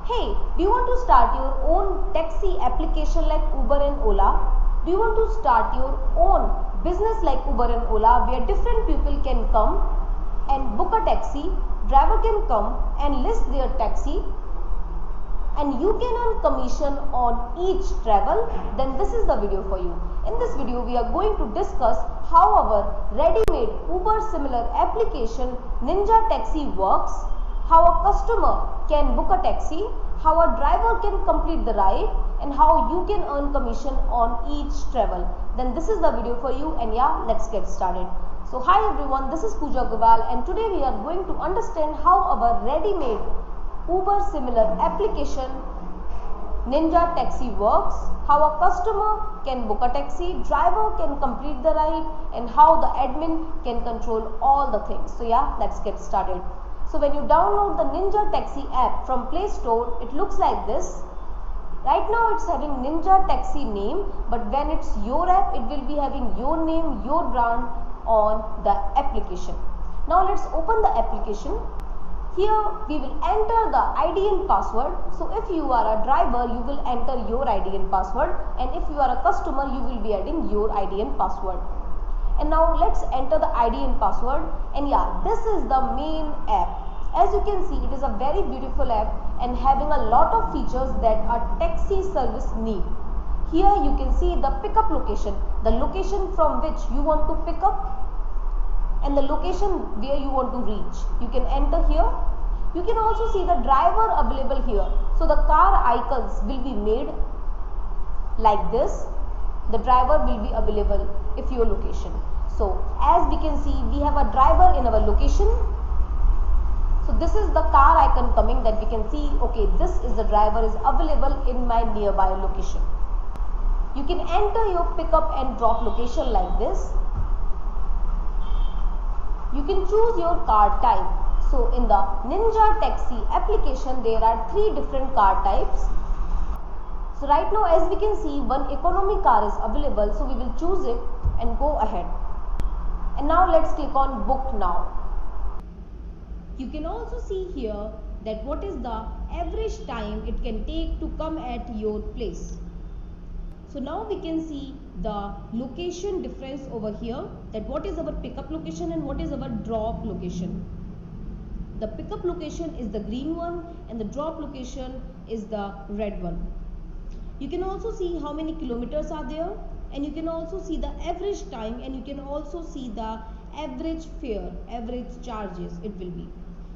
Hey, do you want to start your own taxi application like Uber and Ola? Do you want to start your own business like Uber and Ola where different people can come and book a taxi, driver can come and list their taxi and you can earn commission on each travel? Then this is the video for you. In this video we are going to discuss how our ready-made Uber similar application Ninja Taxi works, how a customer can book a taxi, how a driver can complete the ride, and how you can earn commission on each travel. Then this is the video for you, and yeah, let's get started. So hi everyone, this is Pooja Gopal, and today we are going to understand how our ready-made Uber similar application Ninja Taxi works, how a customer can book a taxi, driver can complete the ride, and how the admin can control all the things. So yeah, let's get started. So when you download the Ninja Taxi app from Play Store, it looks like this. Right now it's having Ninja Taxi name, but when it's your app, it will be having your name, your brand on the application. Now let's open the application. Here we will enter the ID and password. So if you are a driver, you will enter your ID and password, and if you are a customer, you will be adding your ID and password. And now let's enter the ID and password, and yeah, this is the main app. As you can see, it is a very beautiful app and having a lot of features that a taxi service need. Here you can see the pickup location, the location from which you want to pick up and the location where you want to reach. You can enter here. You can also see the driver available here. So the car icons will be made like this. The driver will be available if your location. So as we can see, we have a driver in our location. So this is the car icon coming, that we can see, okay, this is the driver is available in my nearby location. You can enter your pickup and drop location like this. You can choose your car type. So in the Ninja Taxi application, there are 3 different car types. So right now, as we can see, one economy car is available, so we will choose it and go ahead. And now let's click on book now. You can also see here that what is the average time it can take to come at your place. So now we can see the location difference over here, that what is our pickup location and what is our drop location. The pickup location is the green one and the drop location is the red one. You can also see how many kilometers are there, and you can also see the average time, and you can also see the average fare, average charges it will be.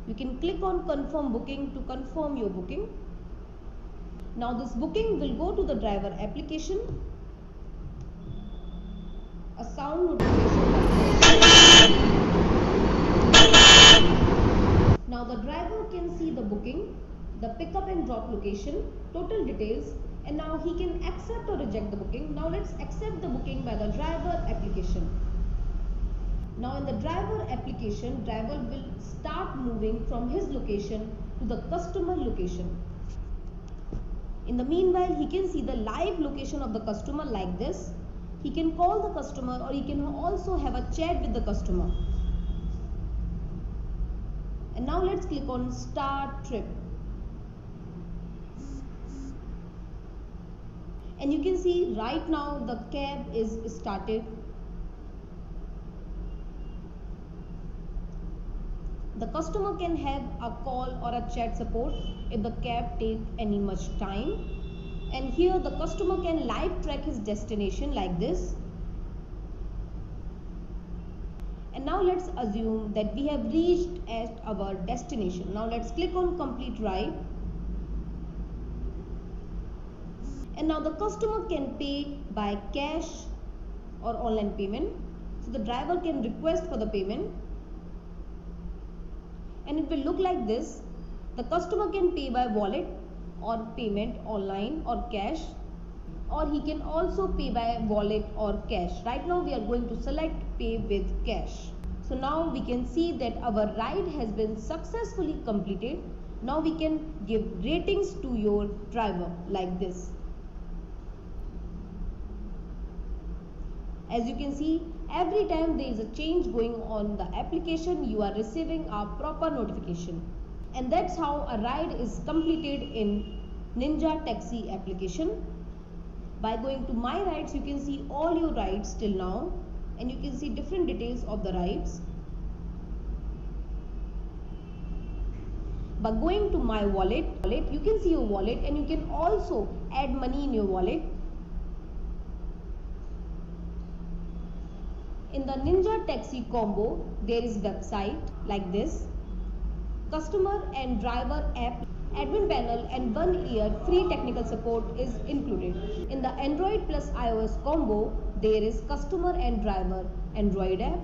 You can click on confirm booking to confirm your booking. Now this booking will go to the driver application. A sound notification. Now the driver can see the booking, the pickup and drop location, total details, and now he can accept or reject the booking. Now let's accept the booking by the driver application. Now in the driver application, driver will start moving from his location to the customer location. In the meanwhile, he can see the live location of the customer like this. He can call the customer, or he can also have a chat with the customer. And now let's click on start trip. And you can see right now the cab is started. The customer can have a call or a chat support if the cab takes any much time. And here the customer can live track his destination like this. And now let's assume that we have reached at our destination. Now let's click on complete ride. And now the customer can pay by cash or online payment. So the driver can request for the payment. And it will look like this. The customer can pay by wallet or payment online or cash, or he can also pay by wallet or cash. Right now we are going to select pay with cash. So now we can see that our ride has been successfully completed. Now we can give ratings to your driver like this. As you can see, every time there is a change going on the application, you are receiving a proper notification. And that's how a ride is completed in Ninja Taxi application. By going to My Rides, you can see all your rides till now, and you can see different details of the rides. By going to My Wallet, you can see your wallet, and you can also add money in your wallet. In the Ninja Taxi combo, there is website like this, customer and driver app, admin panel, and 1 year free technical support is included. In the Android plus iOS combo, there is customer and driver Android app,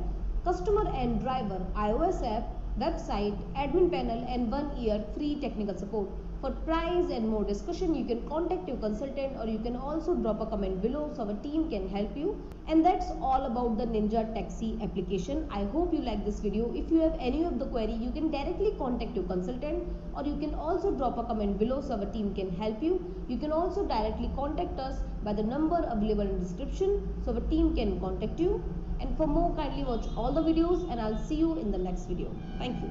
customer and driver iOS app, website, admin panel, and 1 year free technical support. For price and more discussion, you can contact your consultant, or you can also drop a comment below so our team can help you. And that's all about the Ninja Taxi application. I hope you like this video. If you have any of the query, you can directly contact your consultant, or you can also drop a comment below so our team can help you. You can also directly contact us by the number available in the description so our team can contact you. And for more, kindly watch all the videos, and I'll see you in the next video. Thank you.